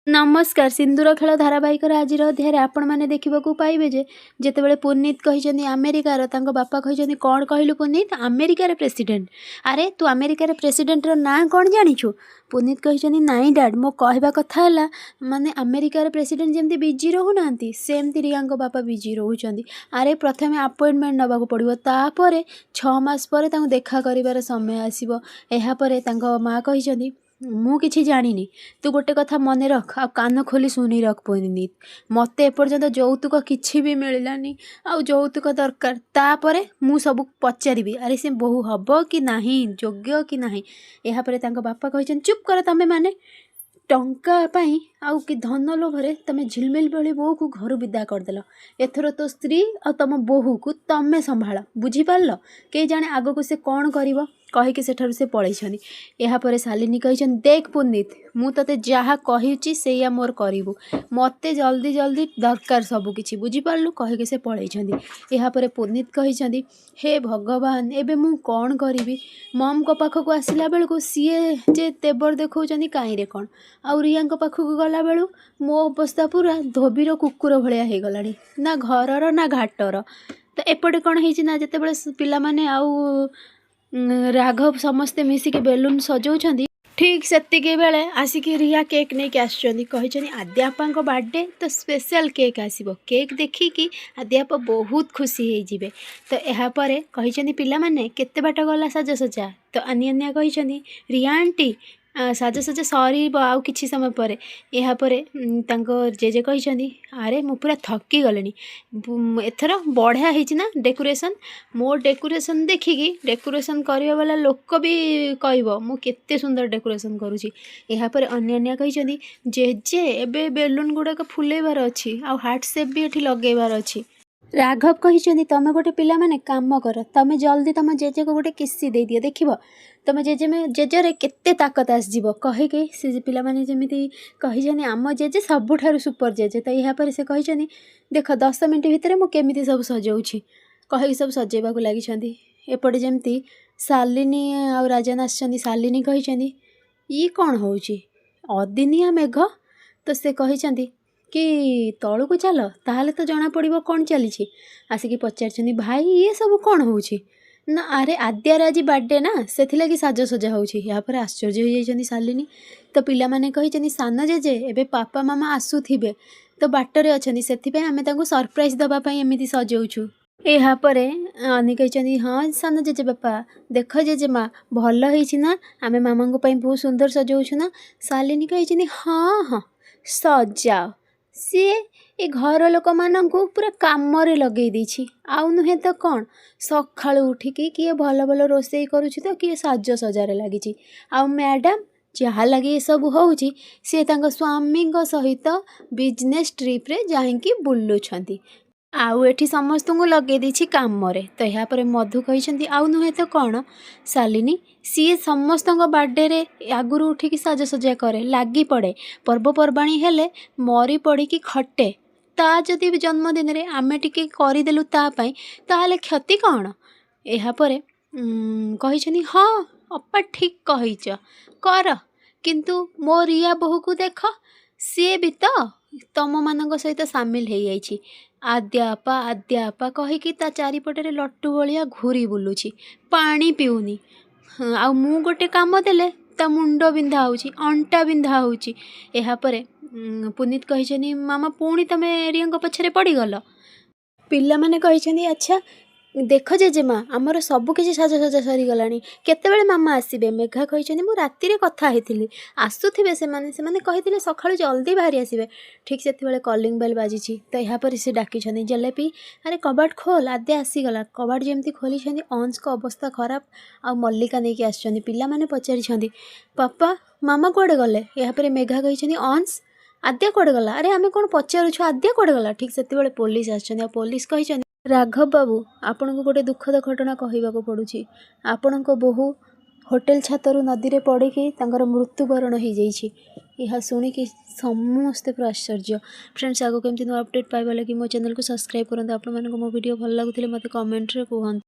नमस्कार सिंदूर खेल धारावाहिक आज अध्याय आपण मैंने देखा पाइबे जेतेबेले पुनीत कही अमेरिकार बापा कही कौन कहलु पुनीत अमेरिकार प्रेसिडेंट अरे तू अमेरिकार प्रेसिडेंट ना कौन जानिछु पुनीत कही नाई डैड मो कहवा कथा है माने अमेरिकार प्रेसिडेंट जमी बिजी रोना सेमती रिया बापा बिजी रोचान अरे प्रथम अपॉइंटमेंट नवा पड़ो तापर 6 मास पर देखा कर समय आसो यापर माँ कही मु किछि जानिनी तू गोटे कथा मन रख आ कान खोली शुणी रख पुनीत मत एपर्यंत यौतुक किछि भी मिललानी आ यौतुक दरकार तापर मु सब पचारि अरे से बहु हब कि नाही योग्य कि नाही यापर बापा कही चुप कर तमें माने टंका पाई आउ कि धन लोभरे तमें झिलमिल बेली बोहू को घर विदा करदेल एथर तो स्त्री आ तुम बोहू को तमें संभाल बुझीपार कई जाने आग को से कौन कर कहीकि सेठारु से पलैछनी यापर शालिनी कही देख पुनीत मु तते जहाँ कही से मोर करू मते जल्दी जल्दी दरकार सबकि बुझीपारू कहीकि से पलैछनी यापर पुनीत कही हे भगवान एबे मु कौन करी मम को पाखक आसला बेलू सीए जे तेबर देखा कहीं कौन आउ रिया पाखक गला बेलू मो अवस्था पूरा धोबीर कुकुर भाया हो गला ना घरर ना घाटर तो एपटे कौन है जिते पिला माने आउ राघव समस्ते मिसिक बेलून सजाऊँ ठीक सेतिके बेले आसिक रिया केक नहीं कही आद्यापा बर्थडे तो स्पेशल केक आसो केक देखिकी आद्यापा बहुत खुशी हो तो यापर कही पिला माने केते बाट गला साजसजा तो अनिया कही रिया आंटी साजसजा सर आउ कि समय पर यापर जेजे कही अरे मु पूरा थकी गले एथर बढ़िया होना डेकोरेशन मो डेकोरेशन देखिकी डेकोरेशन करने वाला लोक भी कह मु केते सुंदर डेकोरेशन करुँची यापर अन्य कही जेजे एबे बेलून गुड़ाक फुलेबार अच्छी आ हार्ट सेप भी ये लगेबार अच्छी राघव कही तुम गोटे पिला माने काम कर तुम जल्दी तुम जेजे को गोटे किसी दे दिए देख तुम जेजे में जेजे केते ताकत आसजिव कहीकि से पिला माने जमिति कही आम जेजे सबुठारु सुपर जेजे तो यापर से कही देख 10 मिनट भितर मु केमिति सब सजाऊँगी कहीकि सब सजेबा को लगी एपटे जमती शालिनी आ राजन आसछन्ती शालिनी कही ये कौन होउची अदिनिया मेघ तो से कही कि तलू को चल ताहले तो जना पड़ो कौन चली आसिक पचार भाई ये सब कौन होउची ना अरे आद्यार आज बर्थडे ना से साजसजा होपर आश्चर्य हो जाती शालिनी तो पिला माने कही सान जेजे एबे पापा मामा आसुथिबे तो बाटर अच्छा से आम सरप्राइज दवापाई एमती सजाऊँ यापर अनी कही हाँ सान जेजे बापा देख जेजे माँ भल होना आम मामा बहुत सुंदर सजाऊँ ना शालिनी कही हाँ हाँ सजाओ सी ए घर लोक मानू पूरा काम लगे देछि आउ नुहे तो कौन सकाळु उठिकी किए भल भल रोसई करुछि तो किए साजसजार लगी आउ मैडम जहाँ लगे ये सब होउछि सी तांको स्वामी सहित बिजनेस ट्रिप रे जाइकी बुलुछंती आउ एठी समस्त को लगे देछि काम तो यापर मधु कही आउ नुहे तो कौन शालिनी सी समस्त बर्थडे रे आगुरी उठिकी साजसजा करे लगी पड़े पर्वपर्वाणी हेले मरी पड़ी खटे ता जदि जन्मदिन रे आमे टिके करदेलु तापाई ताहले क्षति कौन यापर कही हाँ अपा ठीक कहीच कर किंतु मो रिया बहू को देख सी भी तो तम मान सहित सामिल हो जाइए आद्यापा आद्यापा कहीकि ता चारिपटे लट्टू भाया घूरी बुलूची पानी पीऊनी आ मु गोटे काम देले ता मुंड बिंधा होउची अंटा बिंधा होउची यापर पुनीत कही मामा पुणी तमें रिया पछरे पड़गल पिला माने कही अच्छा देख जेजे माँ आमर सबकि साजसजा सरीगला केतबेले मामा आसबे मेघा कही मु राति कथा होती आसुवे से कही सका जल्दी बाहरी आसबे ठीक से कलिंग बेल बाजी तो यापर से डाकी जलेपी अरे कबाट खोल आद्या आसीगला कबाट जमी खोली अंश को अवस्था खराब आ मल्लिका नहीं आसछन्ती पिला माने पचारि पापा मामा कुआडे गले यापर मेघा कही अंश आद्या कुआडे गला अरे आमे कौन पचारुछु आद्या कुआडे गला ठीक से पुलिस आसछन्ती पुलिस कही राघव बाबू आपण को गोटे दुखद घटना कहवाक पड़ुछि आपण को बोहू होटेल छातरु नदी रे पड़िकी मृत्युवरण हो जाइछि यह शुणिकी समस्ते पूरा आश्चर्य फ्रेंड्स आगो केमती नुआ अपडेट पाइबा लगी मो चैनल को सब्सक्राइब करंतु आपण मानको मो वीडियो भल लागुथिले मते कमेंट रे कहंतु।